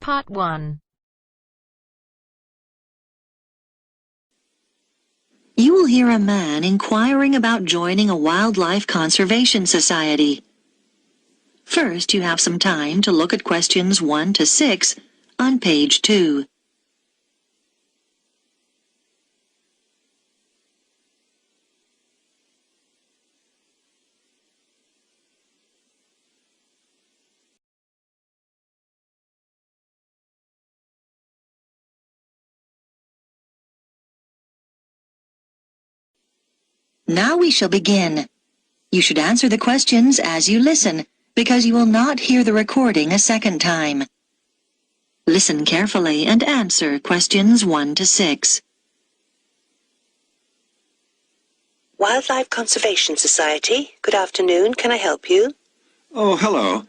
Part 1. You will hear a man inquiring about joining a wildlife conservation society. First, you have some time to look at questions 1 to 6 on page 2. Now we shall begin. You should answer the questions as you listen, because you will not hear the recording a second time. Listen carefully and answer questions 1 to 6. Wildlife Conservation Society. Good afternoon. Can I help you? Oh, hello.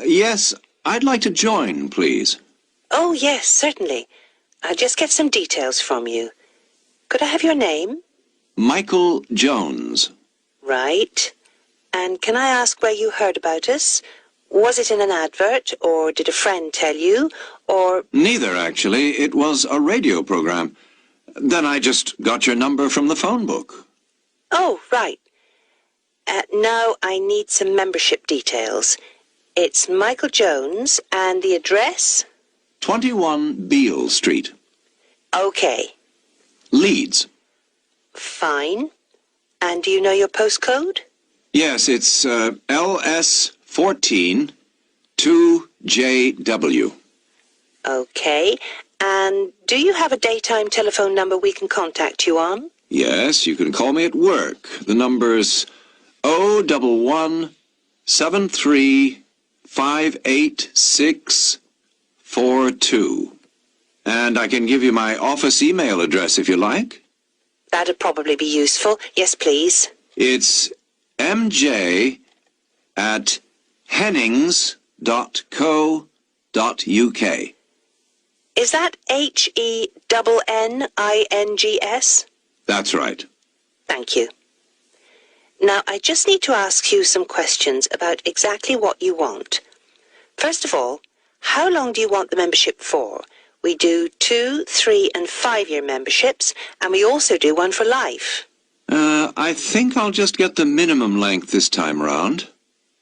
Yes, I'd like to join, please. Oh, yes, certainly. I'll just get some details from you. Could I have your name? Michael Jones. Right. And can I ask where you heard about us? Was it in an advert, or did a friend tell you, or... Neither, actually. It was a radio program. Then I just got your number from the phone book. Oh, right. Now I need some membership details. It's Michael Jones, and the address? 21 Beale Street. Okay. Leeds. Fine. And do you know your postcode? Yes, it's LS14 2JW. Okay. And do you have a daytime telephone number we can contact you on? Yes, you can call me at work. The number's 011-73-586-42. And I can give you my office email address if you like. That'd probably be useful. Yes, please. It's mj@hennings.co.uk. Is that HENNINGS? That's right. Thank you. Now, I just need to ask you some questions about exactly what you want. First of all, how long do you want the membership for? We do 2-, 3-, and 5-year memberships, and we also do one for life. I think I'll just get the minimum length this time round.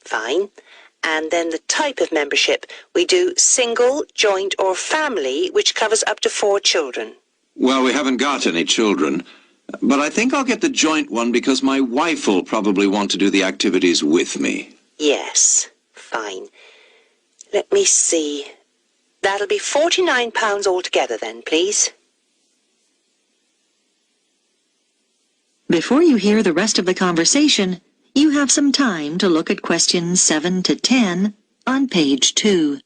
Fine. And then the type of membership. We do single, joint, or family, which covers up to 4 children. Well, we haven't got any children, but I think I'll get the joint one because my wife will probably want to do the activities with me. Yes. Fine. Let me see. That'll be £49 altogether then, please. Before you hear the rest of the conversation, you have some time to look at questions 7 to 10 on page 2.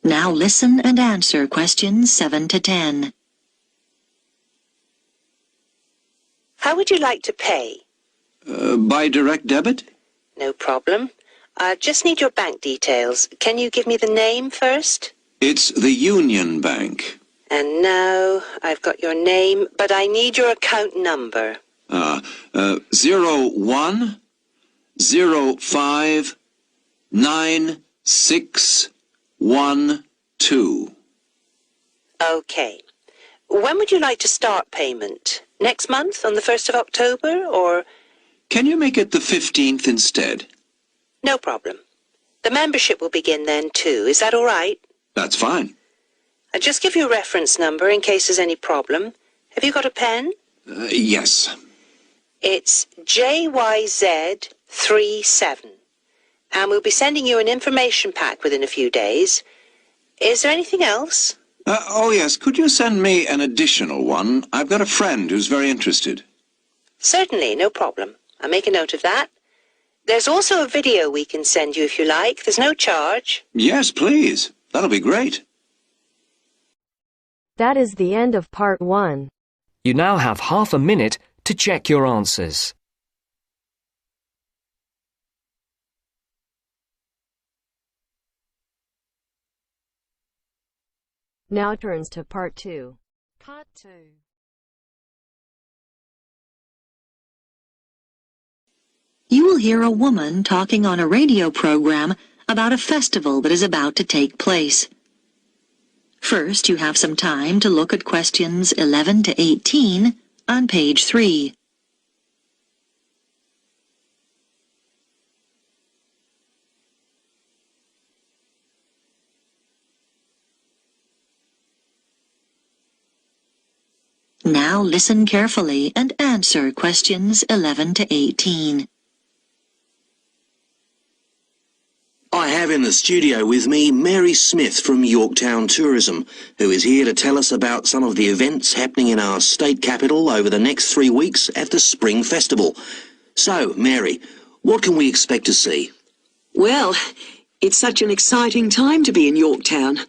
Now listen and answer questions 7 to 10. How would you like to pay? By direct debit? No problem. I just need your bank details. Can you give me the name first? It's the Union Bank. And now I've got your name, but I need your account number. 01059612. Okay. When would you like to start payment? Next month, on the 1st of October, or... Can you make it the 15th instead? No problem. The membership will begin then, too. Is that all right? That's fine. I'll just give you a reference number in case there's any problem. Have you got a pen? Yes. It's JYZ37. And we'll be sending you an information pack within a few days. Is there anything else? Oh, yes. Could you send me an additional one? I've got a friend who's very interested. Certainly, no problem. I'll make a note of that. There's also a video we can send you if you like. There's no charge. Yes, please. That'll be great. That is the end of part 1. You now have half a minute to check your answers. Now turns to part 2. Part 2. You will hear a woman talking on a radio program about a festival that is about to take place. First, you have some time to look at questions 11 to 18 on page 3. Now listen carefully and answer questions 11 to 18. I have in the studio with me Mary Smith from Yorktown Tourism, who is here to tell us about some of the events happening in our state capital over the next 3 weeks at the Spring Festival. So, Mary, what can we expect to see? Well, it's such an exciting time to be in Yorktown.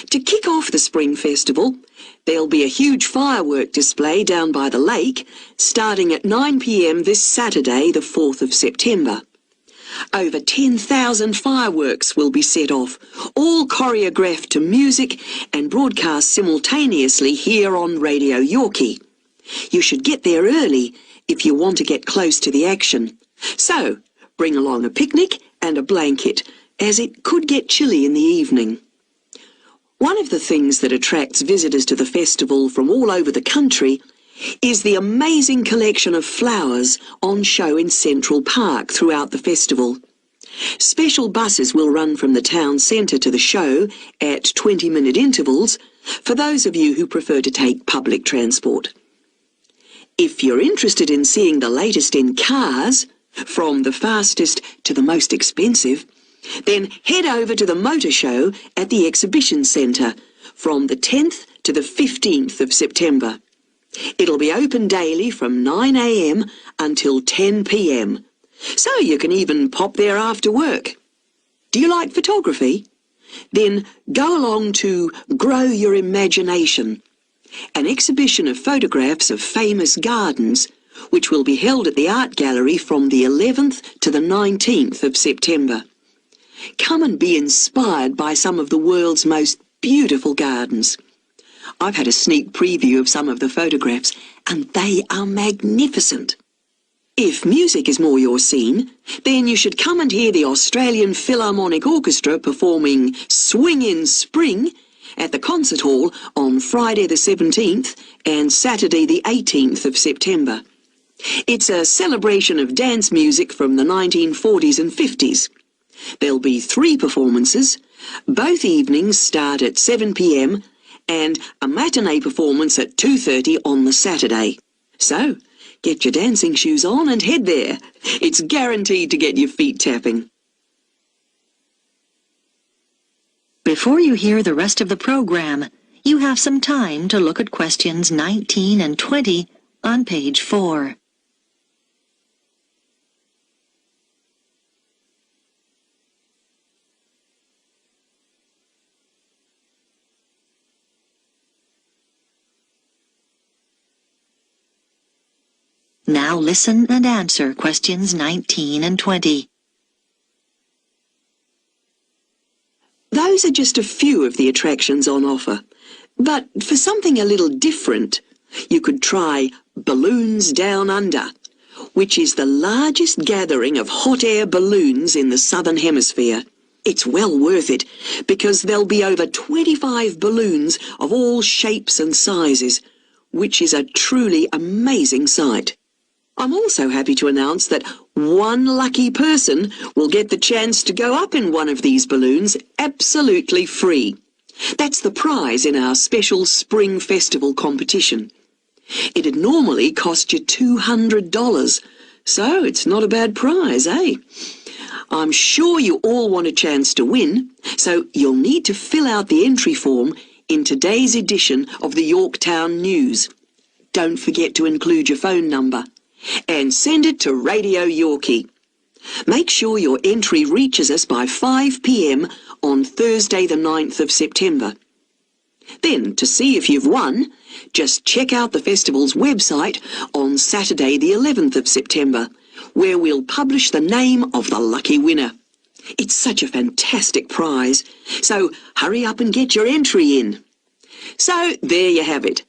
To kick off the Spring Festival, there'll be a huge firework display down by the lake, starting at 9 p.m. this Saturday, the 4th of September. Over 10,000 fireworks will be set off, all choreographed to music and broadcast simultaneously here on Radio Yorkie. You should get there early if you want to get close to the action. So, bring along a picnic and a blanket, as it could get chilly in the evening. One of the things that attracts visitors to the festival from all over the country is the amazing collection of flowers on show in Central Park throughout the festival. Special buses will run from the town centre to the show at 20-minute intervals for those of you who prefer to take public transport. If you're interested in seeing the latest in cars, from the fastest to the most expensive, then head over to the motor show at the exhibition centre from the 10th to the 15th of September. It'll be open daily from 9 a.m. until 10 p.m. So you can even pop there after work. Do you like photography? Then go along to Grow Your Imagination, an exhibition of photographs of famous gardens, which will be held at the Art Gallery from the 11th to the 19th of September. Come and be inspired by some of the world's most beautiful gardens. I've had a sneak preview of some of the photographs, and they are magnificent. If music is more your scene, then you should come and hear the Australian Philharmonic Orchestra performing Swing in Spring at the Concert Hall on Friday the 17th and Saturday the 18th of September. It's a celebration of dance music from the 1940s and 50s. There'll be 3 performances. Both evenings start at 7 p.m. and a matinee performance at 2:30 on the Saturday. So, get your dancing shoes on and head there. It's guaranteed to get your feet tapping. Before you hear the rest of the program, you have some time to look at questions 19 and 20 on page 4. Now listen and answer questions 19 and 20. Those are just a few of the attractions on offer. But for something a little different, you could try Balloons Down Under, which is the largest gathering of hot air balloons in the Southern Hemisphere. It's well worth it, because there'll be over 25 balloons of all shapes and sizes, which is a truly amazing sight. I'm also happy to announce that one lucky person will get the chance to go up in one of these balloons absolutely free. That's the prize in our special Spring Festival competition. It'd normally cost you $200, so it's not a bad prize, eh? I'm sure you all want a chance to win, so you'll need to fill out the entry form in today's edition of the Yorktown News. Don't forget to include your phone number. And send it to Radio Yorkie. Make sure your entry reaches us by 5 p.m. on Thursday the 9th of September. Then, to see if you've won, just check out the festival's website on Saturday the 11th of September, where we'll publish the name of the lucky winner. It's such a fantastic prize, so hurry up and get your entry in. So there you have it.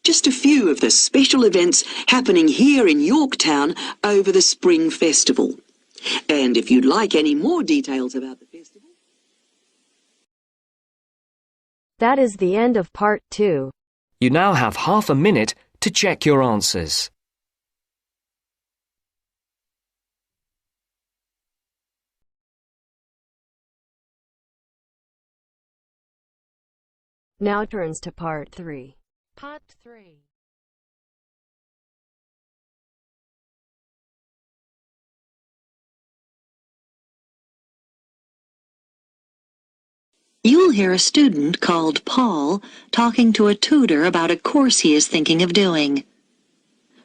Just a few of the special events happening here in Yorktown over the Spring Festival. And if you'd like any more details about the festival... That is the end of part 2. You now have half a minute to check your answers. Now turns to part 3. Part 3. You'll hear a student called Paul talking to a tutor about a course he is thinking of doing.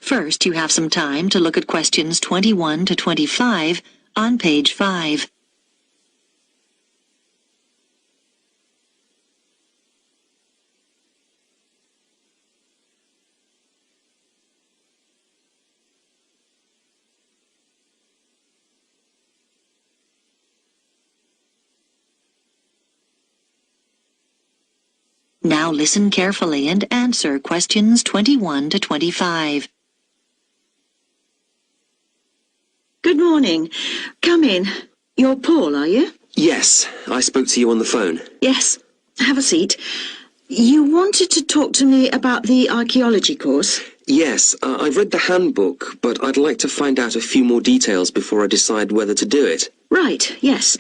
First, you have some time to look at questions 21 to 25 on page 5. Now listen carefully and answer questions 21 to 25. Good morning. Come in. You're Paul, are you? Yes, I spoke to you on the phone. Yes. Have a seat. You wanted to talk to me about the archaeology course? Yes, I've read the handbook, but I'd like to find out a few more details before I decide whether to do it. Right, yes.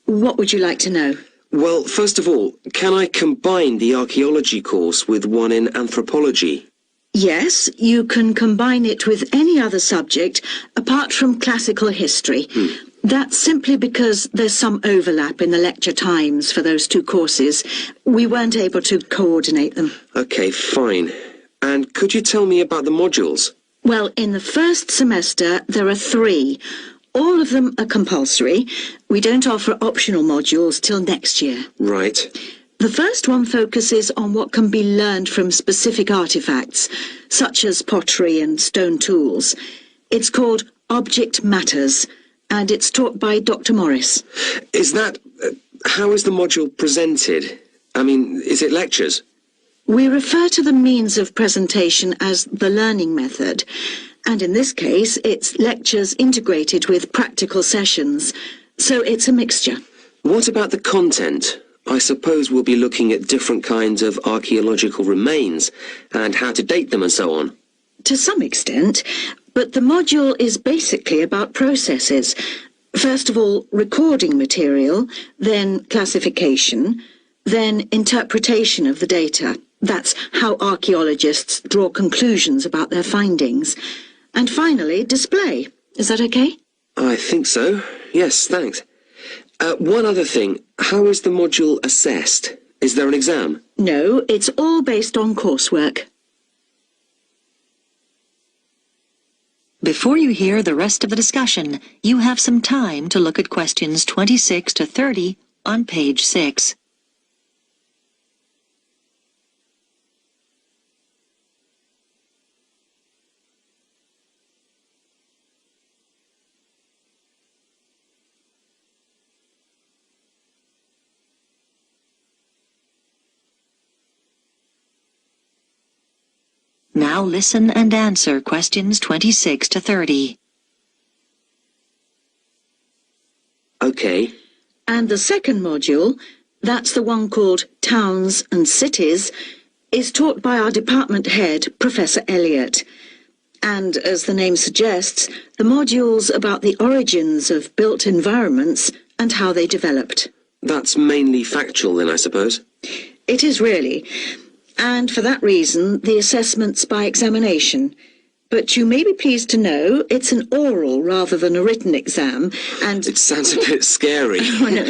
What would you like to know? Well, first of all, can I combine the archaeology course with one in anthropology? Yes, you can combine it with any other subject apart from classical history. That's simply because there's some overlap in the lecture times for those two courses. We weren't able to coordinate them. Okay, fine. And could you tell me about the modules? Well, in the first semester, there are 3. All of them are compulsory. We don't offer optional modules till next year. Right. The first one focuses on what can be learned from specific artifacts, such as pottery and stone tools. It's called Object Matters, and it's taught by Dr. Morris. Is that... how is the module presented? I mean, is it lectures? We refer to the means of presentation as the learning method, and in this case, it's lectures integrated with practical sessions, so it's a mixture. What about the content? I suppose we'll be looking at different kinds of archaeological remains and how to date them and so on. To some extent, but the module is basically about processes. First of all, recording material, then classification, then interpretation of the data. That's how archaeologists draw conclusions about their findings. And finally, display. Is that okay? I think so. Yes, thanks. One other thing. How is the module assessed? Is there an exam? No, it's all based on coursework. Before you hear the rest of the discussion, you have some time to look at questions 26 to 30 on page 6. Now listen and answer questions 26 to 30. Okay. And the second module, that's the one called Towns and Cities, is taught by our department head, Professor Elliott. And as the name suggests, the module's about the origins of built environments and how they developed. That's mainly factual then, I suppose? It is really. And for that reason, the assessment's by examination. But you may be pleased to know it's an oral rather than a written exam, and... It sounds a bit scary.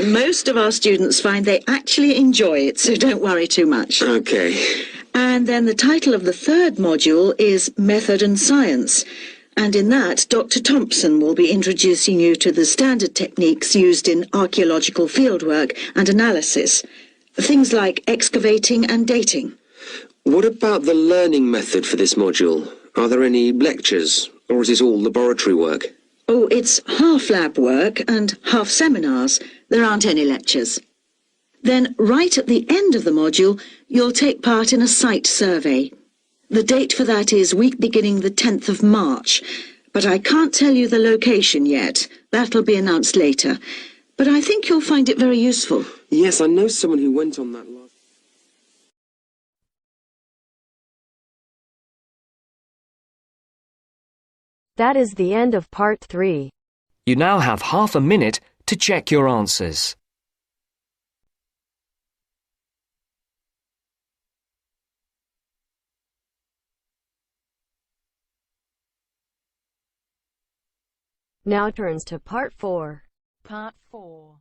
Most of our students find they actually enjoy it, so don't worry too much. Okay. And then the title of the third module is Method and Science. And in that, Dr. Thompson will be introducing you to the standard techniques used in archaeological fieldwork and analysis. Things like excavating and dating. What about the learning method for this module? Are there any lectures, or is it all laboratory work? Oh, it's half lab work and half seminars. There aren't any lectures. Then, right at the end of the module, you'll take part in a site survey. The date for that is week beginning the 10th of March, but I can't tell you the location yet. That'll be announced later. But I think you'll find it very useful. Yes, I know someone who went on that last... That is the end of part 3. You now have half a minute to check your answers. Now turns to part 4. Part 4.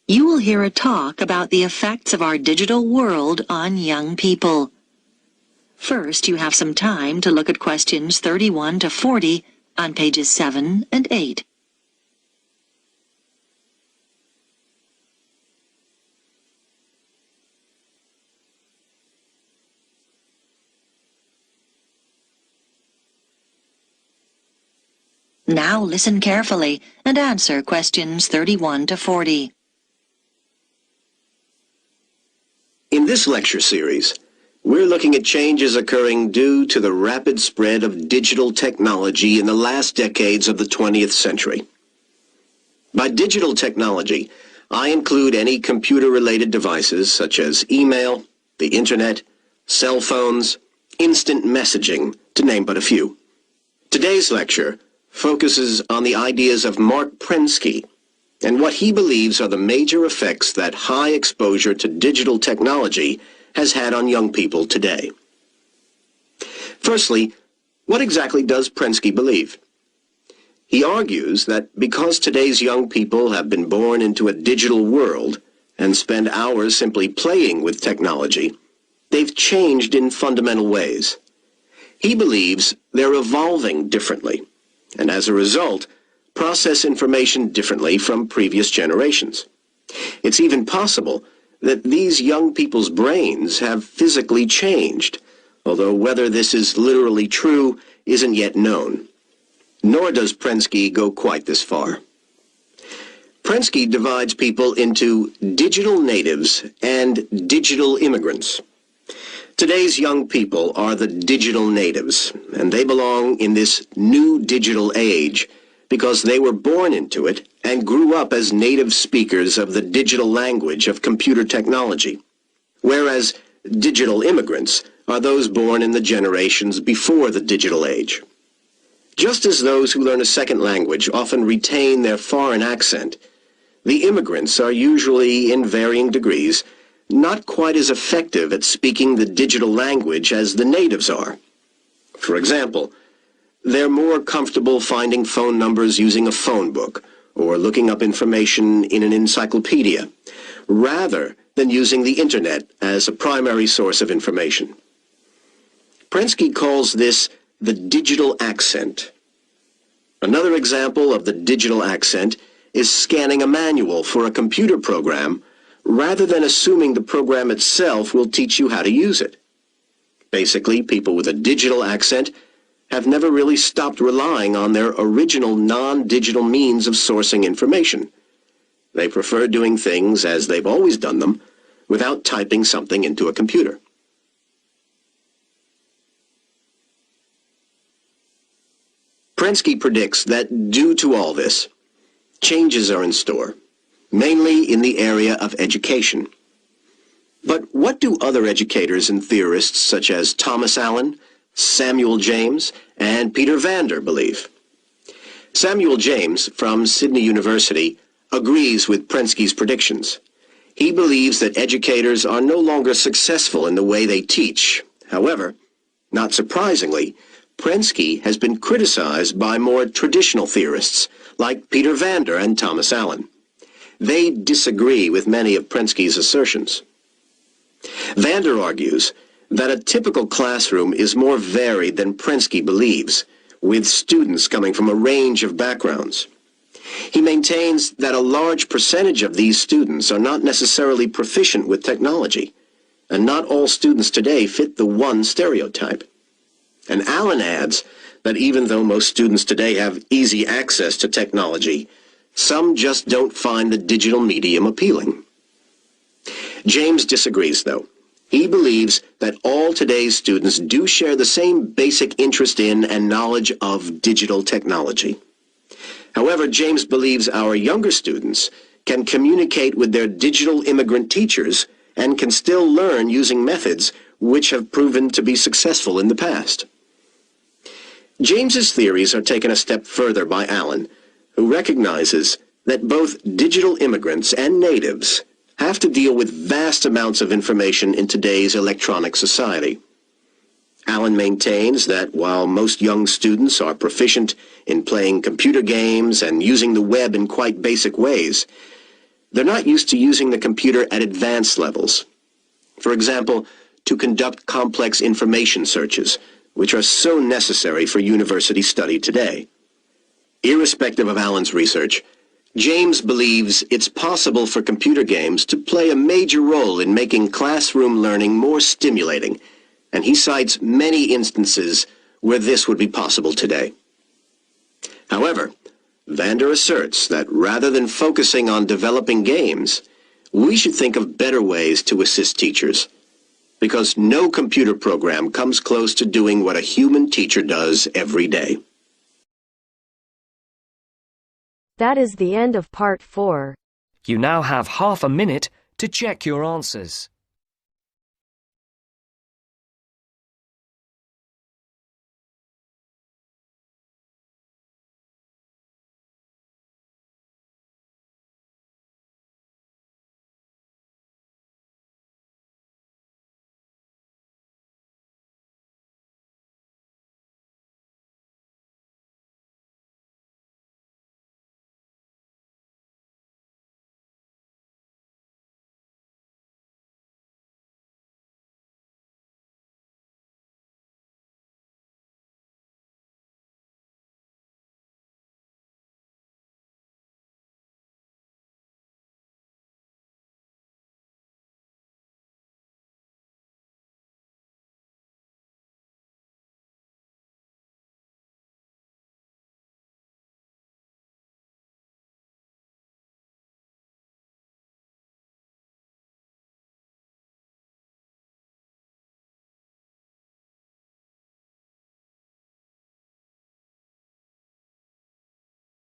You will hear a talk about the effects of our digital world on young people. First, you have some time to look at questions 31 to 40 on pages 7 and 8. Now listen carefully and answer questions 31 to 40. In this lecture series, we're looking at changes occurring due to the rapid spread of digital technology in the last decades of the 20th century. By digital technology, I include any computer-related devices such as email, the internet, cell phones, instant messaging, to name but a few. Today's lecture focuses on the ideas of Mark Prensky and what he believes are the major effects that high exposure to digital technology has had on young people today. Firstly, what exactly does Prensky believe? He argues that because today's young people have been born into a digital world and spend hours simply playing with technology, they've changed in fundamental ways. He believes they're evolving differently, and as a result, process information differently from previous generations. It's even possible that these young people's brains have physically changed, although whether this is literally true isn't yet known. Nor does Prensky go quite this far. Prensky divides people into digital natives and digital immigrants. Today's young people are the digital natives, and they belong in this new digital age because they were born into it and grew up as native speakers of the digital language of computer technology, whereas digital immigrants are those born in the generations before the digital age. Just as those who learn a second language often retain their foreign accent, the immigrants are usually, in varying degrees, not quite as effective at speaking the digital language as the natives are. For example, they're more comfortable finding phone numbers using a phone book or looking up information in an encyclopedia, rather than using the internet as a primary source of information. Prensky calls this the digital accent. Another example of the digital accent is scanning a manual for a computer program rather than assuming the program itself will teach you how to use it. Basically, people with a digital accent have never really stopped relying on their original non-digital means of sourcing information. They prefer doing things as they've always done them, without typing something into a computer. Prensky predicts that due to all this, changes are in store, mainly in the area of education. But what do other educators and theorists such as Thomas Allen, Samuel James, and Peter Vander believe? Samuel James, from Sydney University, agrees with Prensky's predictions. He believes that educators are no longer successful in the way they teach. However, not surprisingly, Prensky has been criticized by more traditional theorists, like Peter Vander and Thomas Allen. They disagree with many of Prensky's assertions. Vander argues that a typical classroom is more varied than Prensky believes, with students coming from a range of backgrounds. He maintains that a large percentage of these students are not necessarily proficient with technology, and not all students today fit the one stereotype. And Alan adds that even though most students today have easy access to technology, some just don't find the digital medium appealing. James disagrees, though. He believes that all today's students do share the same basic interest in and knowledge of digital technology. However, James believes our younger students can communicate with their digital immigrant teachers and can still learn using methods which have proven to be successful in the past. James's theories are taken a step further by Alan, who recognizes that both digital immigrants and natives have to deal with vast amounts of information in today's electronic society. Alan maintains that while most young students are proficient in playing computer games and using the web in quite basic ways, they're not used to using the computer at advanced levels. For example, to conduct complex information searches, which are so necessary for university study today. Irrespective of Alan's research, James believes it's possible for computer games to play a major role in making classroom learning more stimulating, and he cites many instances where this would be possible today. However, Vander asserts that rather than focusing on developing games, we should think of better ways to assist teachers, because no computer program comes close to doing what a human teacher does every day. That is the end of part 4. You now have half a minute to check your answers.